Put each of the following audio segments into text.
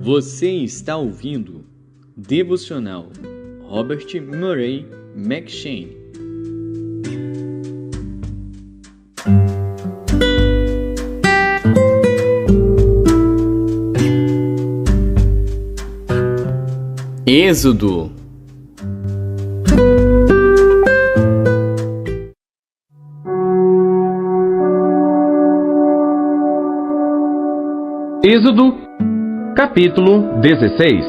Você está ouvindo Devocional Robert Murray M'Cheyne. Êxodo. Êxodo, capítulo 16.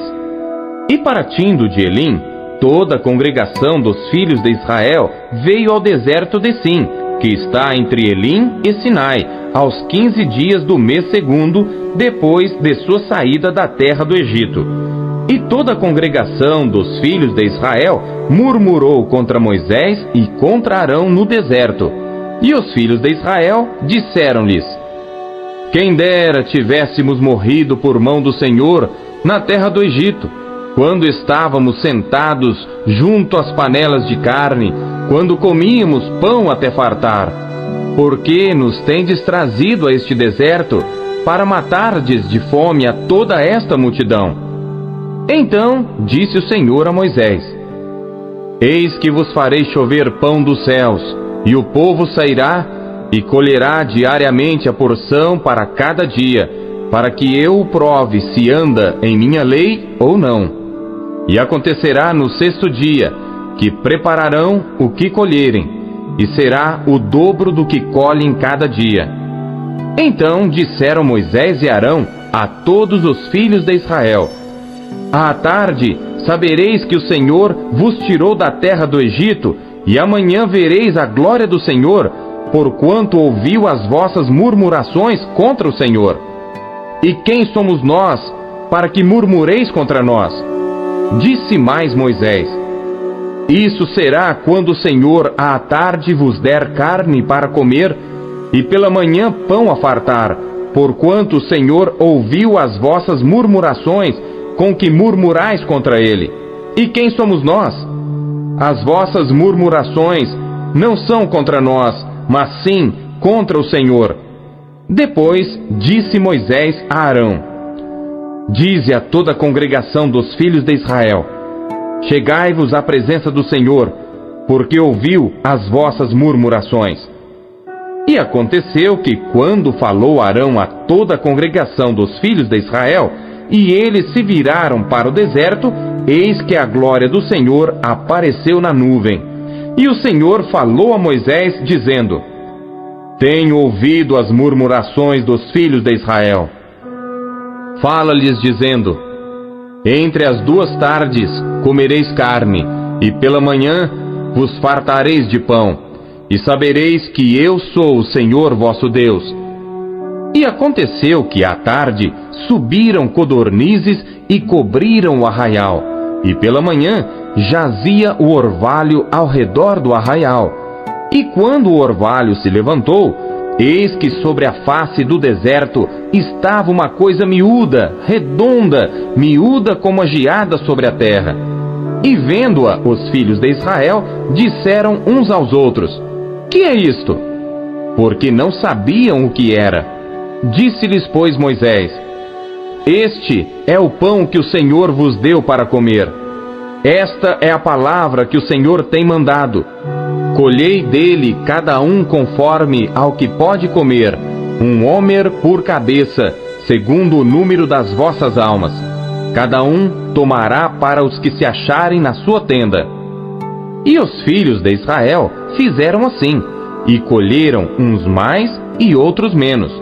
E partindo de Elim, toda a congregação dos filhos de Israel veio ao deserto de Sim, que está entre Elim e Sinai, aos 15 dias do mês segundo, depois de sua saída da terra do Egito. E toda a congregação dos filhos de Israel murmurou contra Moisés e contra Arão no deserto. E os filhos de Israel disseram-lhes: Quem dera tivéssemos morrido por mão do Senhor na terra do Egito, quando estávamos sentados junto às panelas de carne, quando comíamos pão até fartar. Por que nos tendes trazido a este deserto, para matardes de fome a toda esta multidão? Então disse o Senhor a Moisés: Eis que vos farei chover pão dos céus, e o povo sairá e colherá diariamente a porção para cada dia, para que eu o prove se anda em minha lei ou não. E acontecerá no sexto dia, que prepararão o que colherem, e será o dobro do que colhem cada dia. Então disseram Moisés e Arão a todos os filhos de Israel: À tarde sabereis que o Senhor vos tirou da terra do Egito, e amanhã vereis a glória do Senhor, porquanto ouviu as vossas murmurações contra o Senhor. E quem somos nós, para que murmureis contra nós? Disse mais Moisés: Isso será quando o Senhor à tarde vos der carne para comer, e pela manhã pão a fartar, porquanto o Senhor ouviu as vossas murmurações com que murmurais contra ele. E quem somos nós? As vossas murmurações não são contra nós, mas sim contra o Senhor. Depois disse Moisés a Arão: Dize a toda a congregação dos filhos de Israel: Chegai-vos à presença do Senhor, porque ouviu as vossas murmurações. E aconteceu que, quando falou Arão a toda a congregação dos filhos de Israel, e eles se viraram para o deserto, eis que a glória do Senhor apareceu na nuvem. E o Senhor falou a Moisés, dizendo: Tenho ouvido as murmurações dos filhos de Israel. Fala-lhes dizendo: Entre as duas tardes comereis carne, e pela manhã vos fartareis de pão, e sabereis que eu sou o Senhor vosso Deus. E aconteceu que à tarde subiram codornizes e cobriram o arraial, e pela manhã jazia o orvalho ao redor do arraial. E quando o orvalho se levantou, eis que sobre a face do deserto estava uma coisa miúda, redonda, miúda como a geada sobre a terra. E vendo-a, os filhos de Israel disseram uns aos outros: Que é isto? Porque não sabiam o que era. Disse-lhes, pois, Moisés: Este é o pão que o Senhor vos deu para comer. Esta é a palavra que o Senhor tem mandado. Colhei dele cada um conforme ao que pode comer, um homer por cabeça, segundo o número das vossas almas. Cada um tomará para os que se acharem na sua tenda. E os filhos de Israel fizeram assim, e colheram uns mais e outros menos.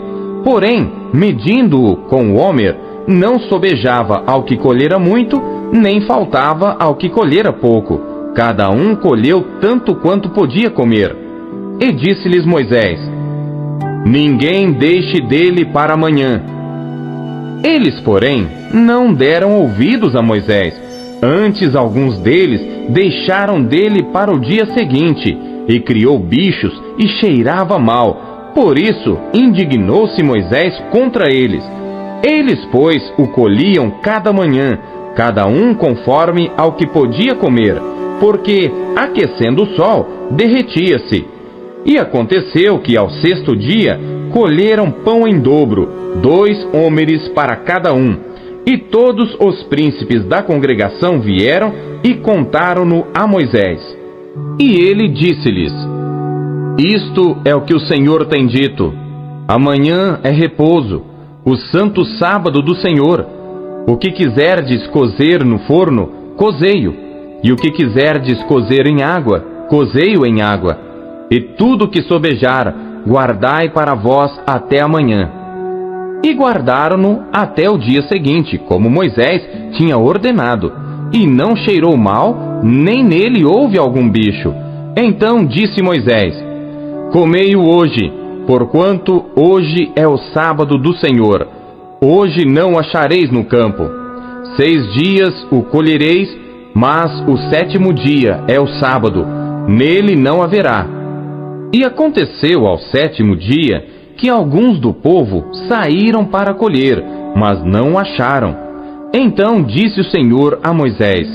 Porém, medindo-o com o homer, não sobejava ao que colhera muito, nem faltava ao que colhera pouco. Cada um colheu tanto quanto podia comer. E disse-lhes Moisés: Ninguém deixe dele para amanhã. Eles, porém, não deram ouvidos a Moisés. Antes, alguns deles deixaram dele para o dia seguinte, e criou bichos e cheirava mal. Por isso, indignou-se Moisés contra eles. Eles, pois, o colhiam cada manhã, cada um conforme ao que podia comer, porque, aquecendo o sol, derretia-se. E aconteceu que ao sexto dia colheram pão em dobro, 2 homeres para cada um. E todos os príncipes da congregação vieram e contaram-no a Moisés. E ele disse-lhes: Isto é o que o Senhor tem dito. Amanhã é repouso, o santo sábado do Senhor. O que quiserdes cozer no forno, cozei-o. E o que quiserdes cozer em água, cozei-o em água. E tudo que sobejar, guardai para vós até amanhã. E guardaram-no até o dia seguinte, como Moisés tinha ordenado. E não cheirou mal, nem nele houve algum bicho. Então disse Moisés: Comei-o hoje, porquanto hoje é o sábado do Senhor. Hoje não o achareis no campo. 6 dias o colhereis, mas o 7º dia é o sábado, nele não haverá. E aconteceu ao 7º dia que alguns do povo saíram para colher, mas não o acharam. Então disse o Senhor a Moisés: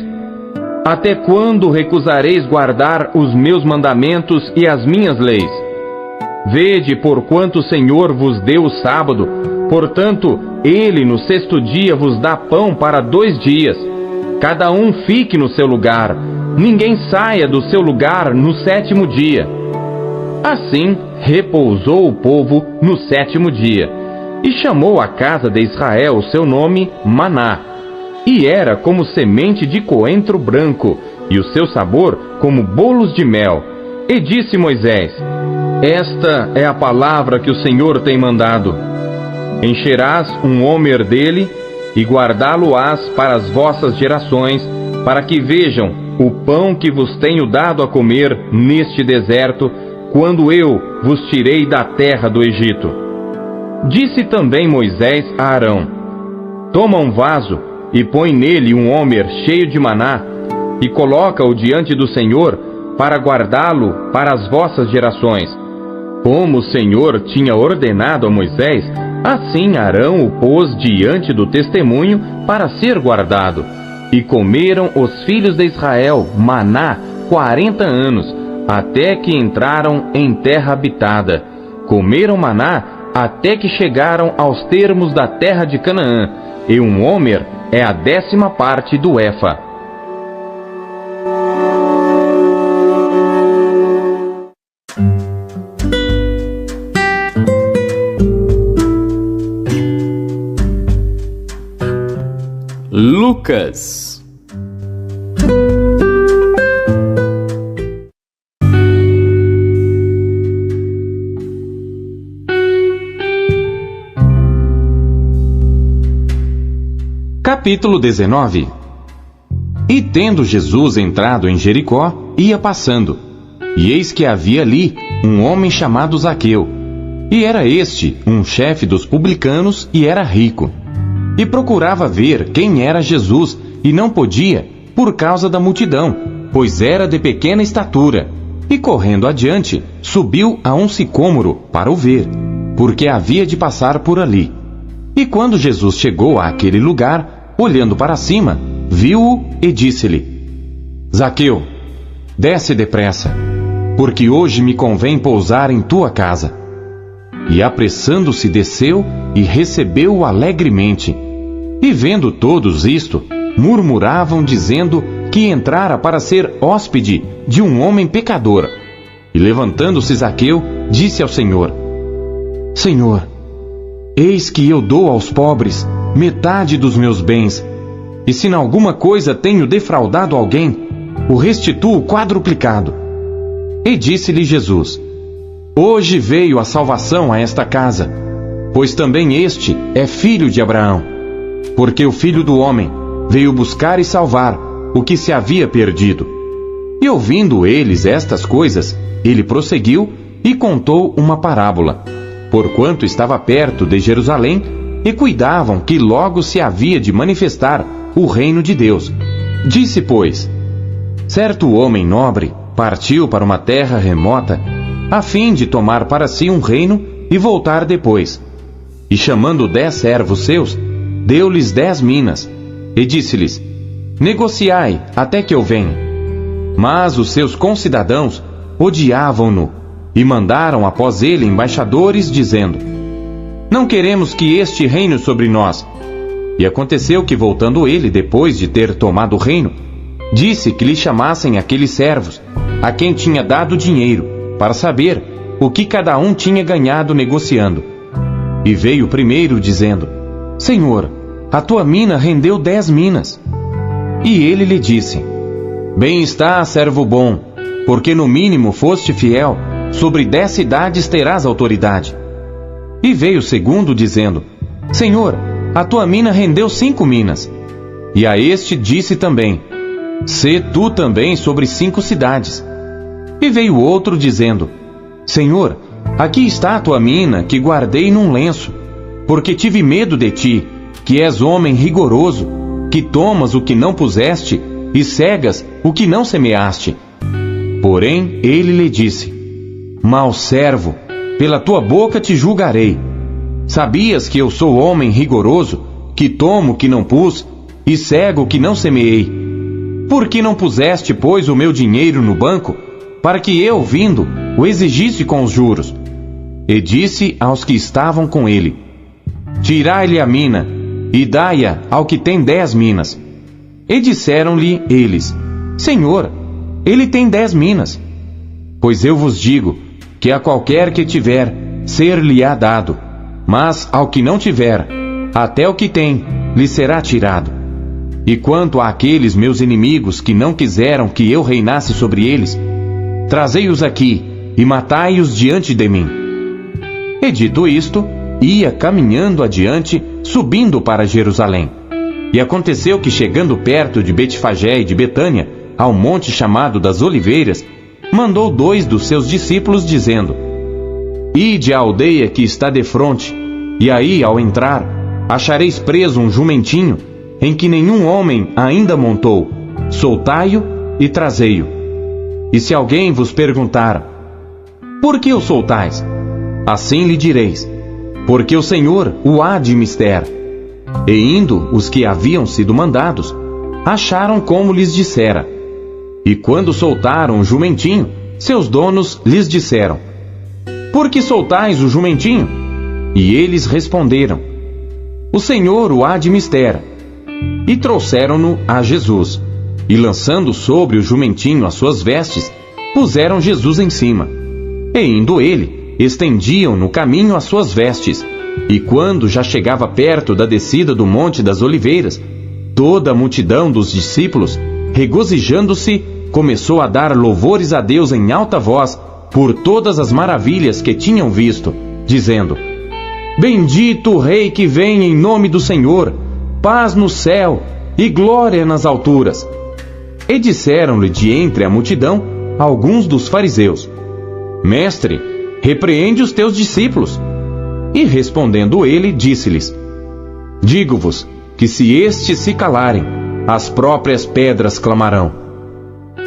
Até quando recusareis guardar os meus mandamentos e as minhas leis? Vede, porquanto o Senhor vos deu o sábado, portanto, ele no 6º dia vos dá pão para 2 dias. Cada um fique no seu lugar, ninguém saia do seu lugar no 7º dia. Assim repousou o povo no 7º dia, e chamou a casa de Israel o seu nome Maná, e era como semente de coentro branco, e o seu sabor como bolos de mel. E disse Moisés: Esta é a palavra que o Senhor tem mandado. Encherás um homer dele, e guardá-lo-ás para as vossas gerações, para que vejam o pão que vos tenho dado a comer neste deserto, quando eu vos tirei da terra do Egito. Disse também Moisés a Arão: Toma um vaso, e põe nele um homer cheio de maná, e coloca-o diante do Senhor, para guardá-lo para as vossas gerações. Como o Senhor tinha ordenado a Moisés, assim Arão o pôs diante do testemunho para ser guardado. E comeram os filhos de Israel maná 40 anos, até que entraram em terra habitada. Comeram maná até que chegaram aos termos da terra de Canaã, e um homer é a 10ª parte do efa. Lucas. Capítulo 19. E tendo Jesus entrado em Jericó, ia passando, e eis que havia ali um homem chamado Zaqueu, e era este um chefe dos publicanos, e era rico. E procurava ver quem era Jesus, e não podia, por causa da multidão, pois era de pequena estatura. E correndo adiante, subiu a um sicômoro para o ver, porque havia de passar por ali. E quando Jesus chegou àquele lugar, olhando para cima, viu-o e disse-lhe: Zaqueu, desce depressa, porque hoje me convém pousar em tua casa. E apressando-se desceu e recebeu-o alegremente. E vendo todos isto, murmuravam dizendo que entrara para ser hóspede de um homem pecador. E levantando-se Zaqueu, disse ao Senhor: Senhor, eis que eu dou aos pobres metade dos meus bens, e se em alguma coisa tenho defraudado alguém, o restituo quadruplicado. E disse-lhe Jesus: Hoje veio a salvação a esta casa, pois também este é filho de Abraão, porque o Filho do Homem veio buscar e salvar o que se havia perdido. E ouvindo eles estas coisas, ele prosseguiu e contou uma parábola, porquanto estava perto de Jerusalém, e cuidavam que logo se havia de manifestar o reino de Deus. Disse, pois: certo homem nobre partiu para uma terra remota, a fim de tomar para si um reino e voltar depois. E chamando 10 servos seus, deu-lhes 10 minas, e disse-lhes: negociai até que eu venha. Mas os seus concidadãos odiavam-no, e mandaram após ele embaixadores, dizendo: não queremos que este reine sobre nós. E aconteceu que, voltando ele, depois de ter tomado o reino, disse que lhe chamassem aqueles servos, a quem tinha dado dinheiro, para saber o que cada um tinha ganhado negociando. E veio o primeiro, dizendo: Senhor, a tua mina rendeu 10 minas. E ele lhe disse: Bem está, servo bom, porque no mínimo foste fiel, sobre 10 cidades terás autoridade. E veio o segundo, dizendo: Senhor, a tua mina rendeu 5 minas. E a este disse também: Sê tu também sobre 5 cidades. E veio outro, dizendo: Senhor, aqui está a tua mina, que guardei num lenço, porque tive medo de ti, que és homem rigoroso, que tomas o que não puseste, e cegas o que não semeaste. Porém ele lhe disse: Mau servo, pela tua boca te julgarei. Sabias que eu sou homem rigoroso, que tomo o que não pus, e cego o que não semeei? Por que não puseste, pois, o meu dinheiro no banco, para que eu, vindo, o exigisse com os juros? E disse aos que estavam com ele: Tirai-lhe a mina, e dai-a ao que tem 10 minas. E disseram-lhe eles: Senhor, ele tem 10 minas. Pois eu vos digo, que a qualquer que tiver, ser-lhe-á dado, mas ao que não tiver, até o que tem, lhe será tirado. E quanto àqueles meus inimigos que não quiseram que eu reinasse sobre eles, trazei-os aqui, e matai-os diante de mim. E dito isto, ia caminhando adiante, subindo para Jerusalém. E aconteceu que, chegando perto de Betfagé e de Betânia, ao monte chamado das Oliveiras, mandou 2 dos seus discípulos, dizendo: Ide à aldeia que está defronte, e aí, ao entrar, achareis preso um jumentinho, em que nenhum homem ainda montou. Soltai-o e trazei-o. E se alguém vos perguntar: Por que o soltais? Assim lhe direis: Porque o Senhor o há de mister. E indo os que haviam sido mandados, acharam como lhes dissera. E quando soltaram o jumentinho, seus donos lhes disseram: Por que soltais o jumentinho? E eles responderam: O Senhor o há de mister. E trouxeram-no a Jesus, e lançando sobre o jumentinho as suas vestes, puseram Jesus em cima. E indo ele, estendiam no caminho as suas vestes. E quando já chegava perto da descida do Monte das Oliveiras, toda a multidão dos discípulos, regozijando-se, começou a dar louvores a Deus em alta voz por todas as maravilhas que tinham visto, dizendo: Bendito o Rei que vem em nome do Senhor, paz no céu e glória nas alturas. E disseram-lhe de entre a multidão alguns dos fariseus: Mestre, repreende os teus discípulos. E respondendo ele, disse-lhes: Digo-vos que se estes se calarem, as próprias pedras clamarão.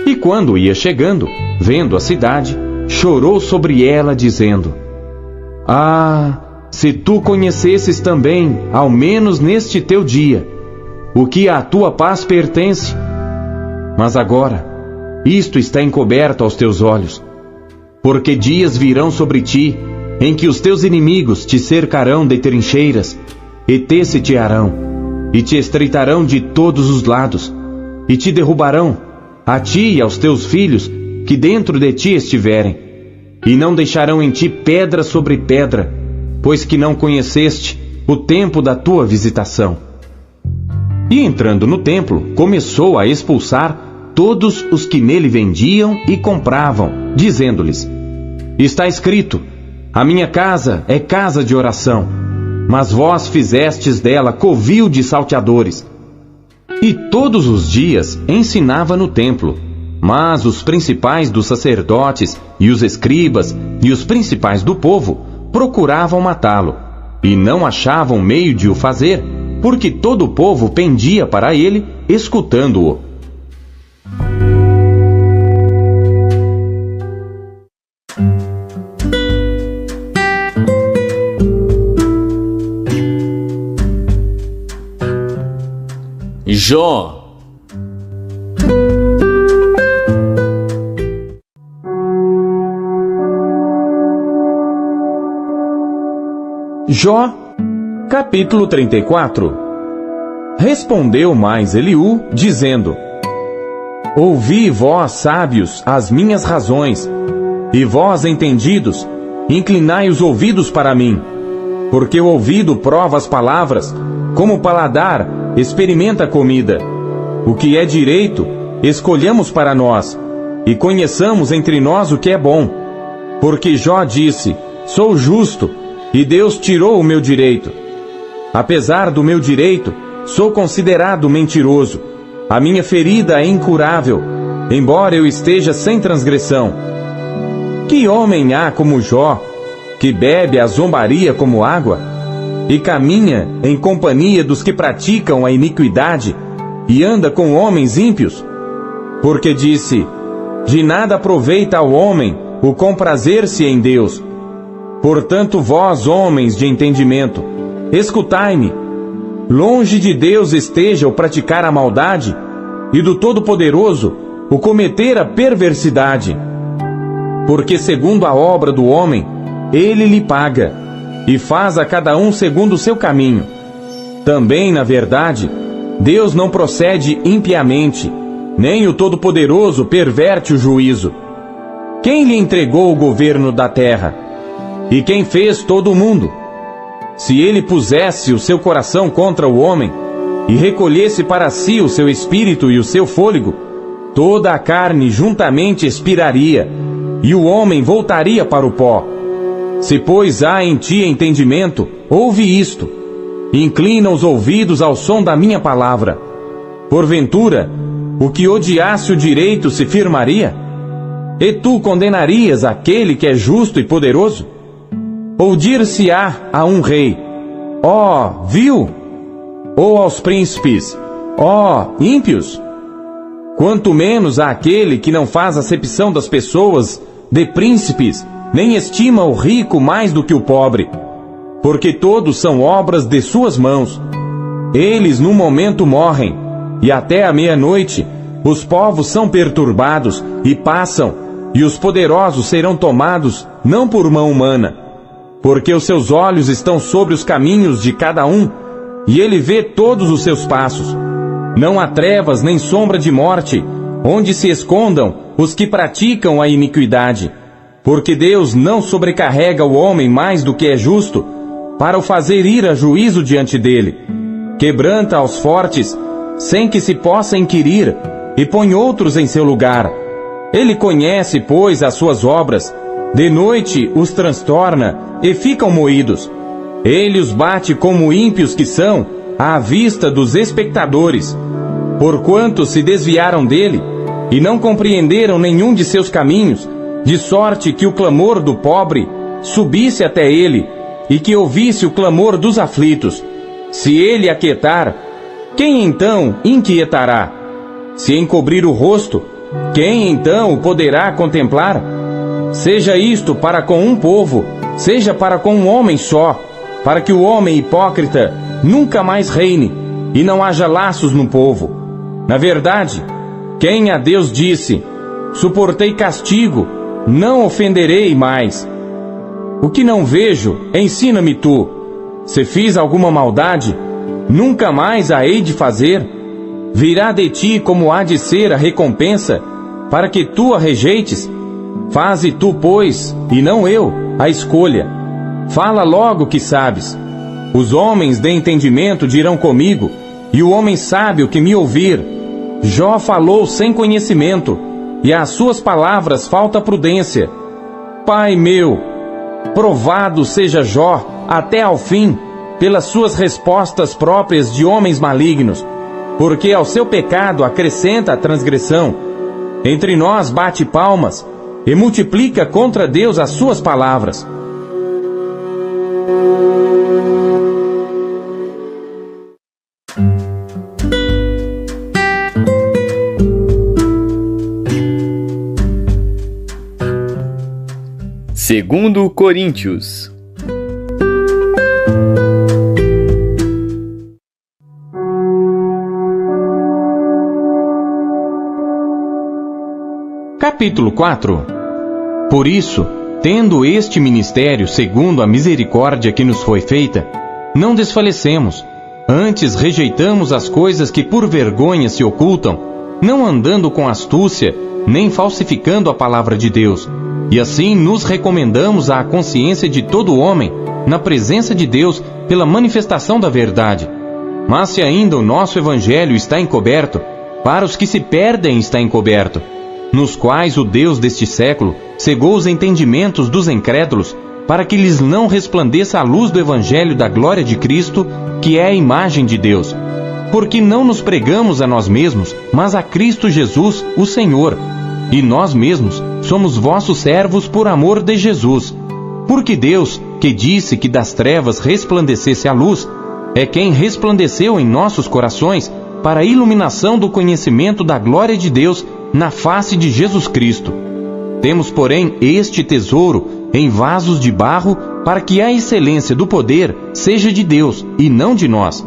E quando ia chegando, vendo a cidade, chorou sobre ela, dizendo: Ah, se tu conhecesses também, ao menos neste teu dia, o que à tua paz pertence. Mas agora, isto está encoberto aos teus olhos. Porque dias virão sobre ti, em que os teus inimigos te cercarão de trincheiras, e te sitiarão, e te estreitarão de todos os lados, e te derrubarão, a ti e aos teus filhos, que dentro de ti estiverem, e não deixarão em ti pedra sobre pedra, pois que não conheceste o tempo da tua visitação. E entrando no templo, começou a expulsar todos os que nele vendiam e compravam, dizendo-lhes: Está escrito: A minha casa é casa de oração, mas vós fizestes dela covil de salteadores. E todos os dias ensinava no templo, mas os principais dos sacerdotes e os escribas e os principais do povo procuravam matá-lo, e não achavam meio de o fazer, porque todo o povo pendia para ele, escutando-o. Jó. Jó, capítulo 34. Respondeu mais Eliú, dizendo: Ouvi, vós, sábios, as minhas razões, e vós, entendidos, inclinai os ouvidos para mim. Porque o ouvido prova as palavras, como o paladar experimenta a comida. O que é direito, escolhamos para nós, e conheçamos entre nós o que é bom. Porque Jó disse: Sou justo, e Deus tirou o meu direito. Apesar do meu direito, sou considerado mentiroso. A minha ferida é incurável, embora eu esteja sem transgressão. Que homem há como Jó, que bebe a zombaria como água, e caminha em companhia dos que praticam a iniquidade, e anda com homens ímpios? Porque disse: De nada aproveita ao homem o comprazer-se em Deus. Portanto, vós, homens de entendimento, escutai-me. Longe de Deus esteja o praticar a maldade, e do Todo-Poderoso o cometer a perversidade. Porque segundo a obra do homem, ele lhe paga, e faz a cada um segundo o seu caminho. Também, na verdade, Deus não procede impiamente, nem o Todo-Poderoso perverte o juízo. Quem lhe entregou o governo da terra? E quem fez todo o mundo? Se ele pusesse o seu coração contra o homem, e recolhesse para si o seu espírito e o seu fôlego, toda a carne juntamente expiraria, e o homem voltaria para o pó. Se, pois, há em ti entendimento, ouve isto. Inclina os ouvidos ao som da minha palavra. Porventura, o que odiasse o direito se firmaria? E tu condenarias aquele que é justo e poderoso? Ou dir-se-á a um rei: Ó, vil? Ou aos príncipes: Ó, ímpios? Quanto menos àquele que não faz acepção das pessoas, de príncipes, nem estima o rico mais do que o pobre, porque todos são obras de suas mãos. Eles num momento morrem, e até a meia-noite os povos são perturbados e passam, e os poderosos serão tomados não por mão humana, porque os seus olhos estão sobre os caminhos de cada um, e ele vê todos os seus passos. Não há trevas nem sombra de morte, onde se escondam os que praticam a iniquidade. Porque Deus não sobrecarrega o homem mais do que é justo, para o fazer ir a juízo diante dele. Quebranta aos fortes, sem que se possa inquirir, e põe outros em seu lugar. Ele conhece, pois, as suas obras. De noite os transtorna, e ficam moídos. Ele os bate como ímpios que são, à vista dos espectadores. Porquanto se desviaram dele, e não compreenderam nenhum de seus caminhos, de sorte que o clamor do pobre subisse até ele, e que ouvisse o clamor dos aflitos. Se ele aquietar, quem então inquietará? Se encobrir o rosto, quem então o poderá contemplar? Seja isto para com um povo, seja para com um homem só, para que o homem hipócrita nunca mais reine, e não haja laços no povo. Na verdade, quem a Deus disse: Suportei castigo, não ofenderei mais. O que não vejo, ensina-me tu. Se fiz alguma maldade, nunca mais a hei de fazer. Virá de ti como há de ser a recompensa, para que tu a rejeites. Faze tu, pois, e não eu, a escolha. Fala logo que sabes. Os homens de entendimento dirão comigo, e o homem sábio que me ouvir. Jó falou sem conhecimento, e às suas palavras falta prudência. Pai meu, provado seja Jó até ao fim, pelas suas respostas próprias de homens malignos, porque ao seu pecado acrescenta a transgressão. Entre nós bate palmas, e multiplica contra Deus as suas palavras. Segundo Coríntios. Capítulo 4. Por isso, tendo este ministério segundo a misericórdia que nos foi feita, não desfalecemos, Antes rejeitamos as coisas que por vergonha se ocultam, não andando com astúcia, nem falsificando a palavra de Deus. E assim nos recomendamos à consciência de todo homem, na presença de Deus, pela manifestação da verdade. Mas se ainda o nosso evangelho está encoberto, para os que se perdem está encoberto, nos quais o Deus deste século cegou os entendimentos dos incrédulos, para que lhes não resplandeça a luz do evangelho da glória de Cristo, que é a imagem de Deus. Porque não nos pregamos a nós mesmos, mas a Cristo Jesus, o Senhor. E nós mesmos somos vossos servos por amor de Jesus. Porque Deus, que disse que das trevas resplandecesse a luz, é quem resplandeceu em nossos corações para a iluminação do conhecimento da glória de Deus na face de Jesus Cristo. Temos, porém, este tesouro em vasos de barro, para que a excelência do poder seja de Deus e não de nós.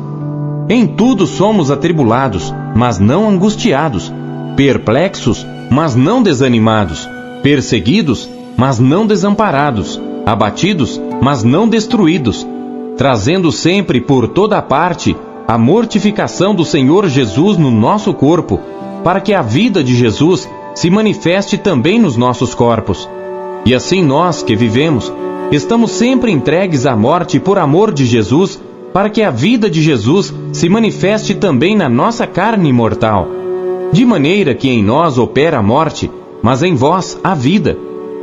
Em tudo somos atribulados, mas não angustiados, perplexos, mas não desanimados, perseguidos, mas não desamparados, abatidos, mas não destruídos, trazendo sempre por toda parte a mortificação do Senhor Jesus no nosso corpo, para que a vida de Jesus se manifeste também nos nossos corpos. E assim nós que vivemos, estamos sempre entregues à morte por amor de Jesus, para que a vida de Jesus se manifeste também na nossa carne mortal. De maneira que em nós opera a morte, mas em vós a vida.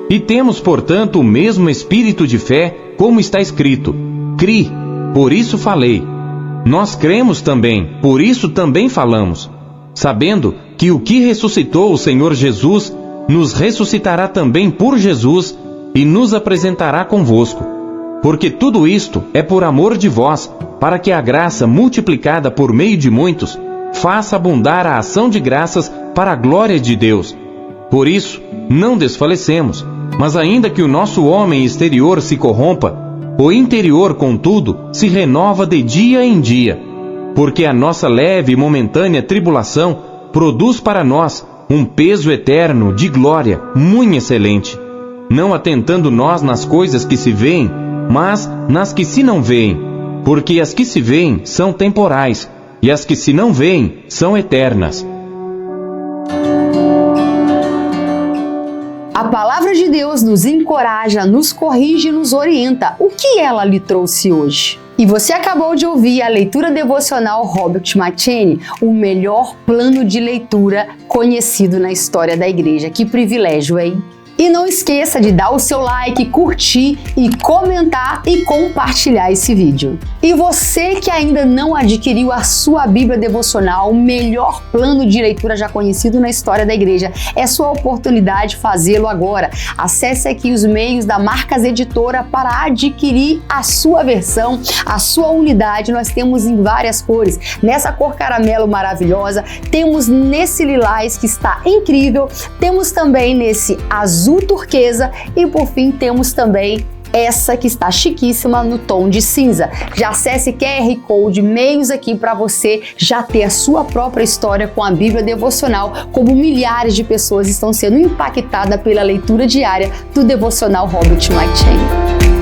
E temos, portanto, o mesmo espírito de fé, como está escrito: Cri, por isso falei. Nós cremos também, por isso também falamos, sabendo que o que ressuscitou o Senhor Jesus nos ressuscitará também por Jesus e nos apresentará convosco. Porque tudo isto é por amor de vós, para que a graça multiplicada por meio de muitos faça abundar a ação de graças para a glória de Deus. Por isso, não desfalecemos, mas ainda que o nosso homem exterior se corrompa, o interior, contudo, se renova de dia em dia. Porque a nossa leve e momentânea tribulação produz para nós um peso eterno de glória muito excelente, não atentando nós nas coisas que se veem, mas nas que se não veem, porque as que se veem são temporais, e as que se não veem são eternas. A palavra de Deus nos encoraja, nos corrige e nos orienta. O que ela lhe trouxe hoje? E você acabou de ouvir a leitura devocional Robert McCheyne, o melhor plano de leitura conhecido na história da igreja. Que privilégio, hein? E não esqueça de dar o seu like, curtir e comentar e compartilhar esse vídeo. E você que ainda não adquiriu a sua Bíblia devocional, o melhor plano de leitura já conhecido na história da igreja, é sua oportunidade de fazê-lo agora. Acesse aqui os meios da Marcas Editora para adquirir a sua versão, a sua unidade. Nós temos em várias cores. Nessa cor caramelo maravilhosa, temos nesse lilás que está incrível, temos também nesse azul turquesa e por fim temos também essa que está chiquíssima no tom de cinza. Já acesse QR Code, meios aqui para você já ter a sua própria história com a Bíblia devocional, como milhares de pessoas estão sendo impactadas pela leitura diária do devocional Robert McCheyne.